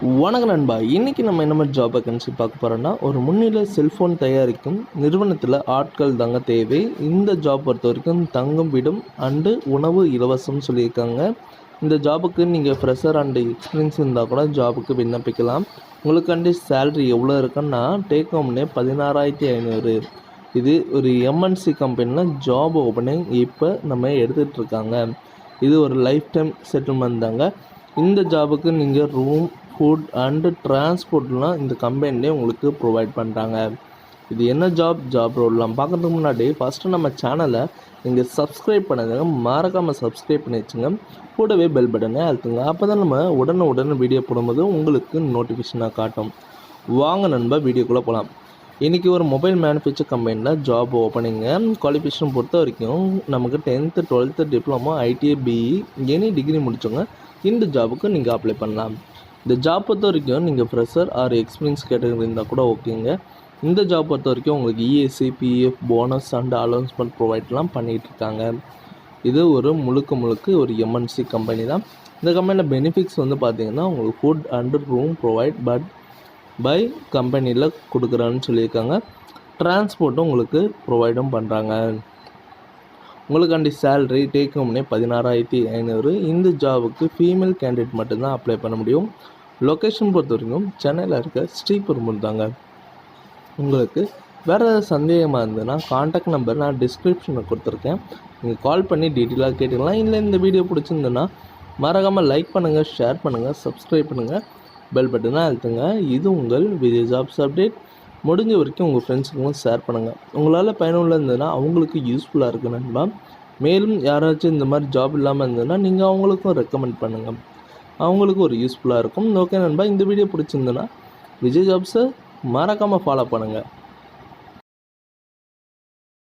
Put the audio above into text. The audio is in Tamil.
வணக்கம் நண்பா. இன்றைக்கி நம்ம என்ன மாதிரி ஜாப் வேக்கன்சி பார்க்க போகிறோன்னா, ஒரு முன்னிலை செல்ஃபோன் தயாரிக்கும் நிறுவனத்தில் ஆட்கள் தாங்க தேவை. இந்த ஜாப் பொறுத்த வரைக்கும் தங்கும் விடும் அண்டு உணவு இலவசம் சொல்லியிருக்காங்க. இந்த ஜாபுக்கு நீங்கள் ஃப்ரெஷர் அண்டு எக்ஸ்பீரியன்ஸ் இருந்தால் கூட ஜாபுக்கு விண்ணப்பிக்கலாம். உங்களுக்காண்டி சேல்ரி எவ்வளோ இருக்குன்னா, டேக் ஹோம்னே 16,500. இது ஒரு எம்என்சி கம்பெனியில் ஜாப் ஓப்பனிங் இப்போ நம்ம எடுத்துகிட்ருக்காங்க. இது ஒரு லைஃப் டைம் செட்டில்மெண்ட் தாங்க. இந்த ஜாபுக்கு நீங்கள் ரூம், ஃபுட் அண்டு டிரான்ஸ்போர்ட்லாம் இந்த கம்பெனிலே உங்களுக்கு ப்ரொவைட் பண்ணுறாங்க. இது என்ன ஜாப் ரோல்லாம் பார்க்குறதுக்கு முன்னாடி ஃபஸ்ட்டு நம்ம சேனலை நீங்கள் சப்ஸ்கிரைப் பண்ணுங்க. மறக்காமல் சப்ஸ்கிரைப் பண்ணி வச்சுங்க. கூடவே பெல் பட்டனே அழுத்துங்க. அப்போ தான் நம்ம உடனே வீடியோ போடும்போது உங்களுக்கு நோட்டிஃபிகேஷனாக காட்டும். வாங்க நண்பா, வீடியோக்குள்ளே போகலாம். இன்றைக்கி ஒரு மொபைல் மேனுஃபேக்சர் கம்பெனியில் ஜாப் ஓப்பனிங்க. குவாலிஃபிகேஷன் பொறுத்த வரைக்கும் நமக்கு 10th 12th diploma, ITI, BE any degree முடிச்சவங்க இந்த ஜாபுக்கு நீங்கள் அப்ளை பண்ணலாம். இந்த ஜாப் பொறுத்த வரைக்கும் நீங்கள் ஃப்ரெஷர் ஆர் எக்ஸ்பீரியன்ஸ் கேட்டகரி இருந்தால் கூட ஓகேங்க. இந்த ஜாப் பொறுத்த வரைக்கும் உங்களுக்கு இஎஸ்சி, பிஎஃப், போனஸ் அண்ட் அலௌன்ஸ்மெண்ட் ப்ரொவைட்லாம் பண்ணிகிட்ருக்காங்க. இது ஒரு முழுக்க ஒரு எம்என்சி கம்பெனி தான். இந்த கம்பெனியில் பெனிஃபிட்ஸ் பார்த்திங்கன்னா உங்களுக்கு food and room provide by கம்பெனியில் கொடுக்குறான்னு சொல்லியிருக்காங்க. டிரான்ஸ்போர்ட்டும் உங்களுக்கு ப்ரொவைடும் பண்ணுறாங்க. உங்களுக்காண்டி சேல்ரி டேக் ஹோம்னே 16,500. இந்த ஜாபுக்கு ஃபீமேல் கேண்டிடேட் மட்டும்தான் அப்ளை பண்ண முடியும். லொக்கேஷன் பொறுத்த வரைக்கும் சென்னையில் இருக்க ஸ்ரீபெரும்பூர் தாங்க. உங்களுக்கு வேறு ஏதாவது சந்தேகமாக இருந்ததுன்னா கான்டாக்ட் நம்பர் நான் டிஸ்கிரிப்ஷனில் கொடுத்துருக்கேன். நீங்கள் கால் பண்ணி டீட்டெயிலாக கேட்டுக்கலாம். இல்லை இந்த வீடியோ பிடிச்சிருந்ததுன்னா மறக்காமல் லைக் பண்ணுங்கள், ஷேர் பண்ணுங்கள், சப்ஸ்கிரைப் பண்ணுங்கள், பெல் பட்டனை அழுத்துங்க. இது உங்கள் விஜய் ஜாப்ஸ் அப்டேட். முடிஞ்ச வரைக்கும் உங்கள் ஃப்ரெண்ட்ஸுக்கும் ஷேர் பண்ணுங்கள். உங்களால் பயனுள்ள இருந்ததுன்னா அவங்களுக்கு யூஸ்ஃபுல்லாக இருக்குது நண்பா. மேலும் யாராச்சும் இந்த மாதிரி ஜாப் இல்லாமல் இருந்ததுன்னா நீங்கள் அவங்களுக்கும் ரெக்கமெண்ட் பண்ணுங்கள். அவங்களுக்கும் ஒரு யூஸ்ஃபுல்லாக இருக்கும். ஓகே நண்பா, இந்த வீடியோ பிடிச்சிருந்ததுன்னா விஜய் ஜாப்ஸை மறக்காமல் ஃபாலோ பண்ணுங்கள்.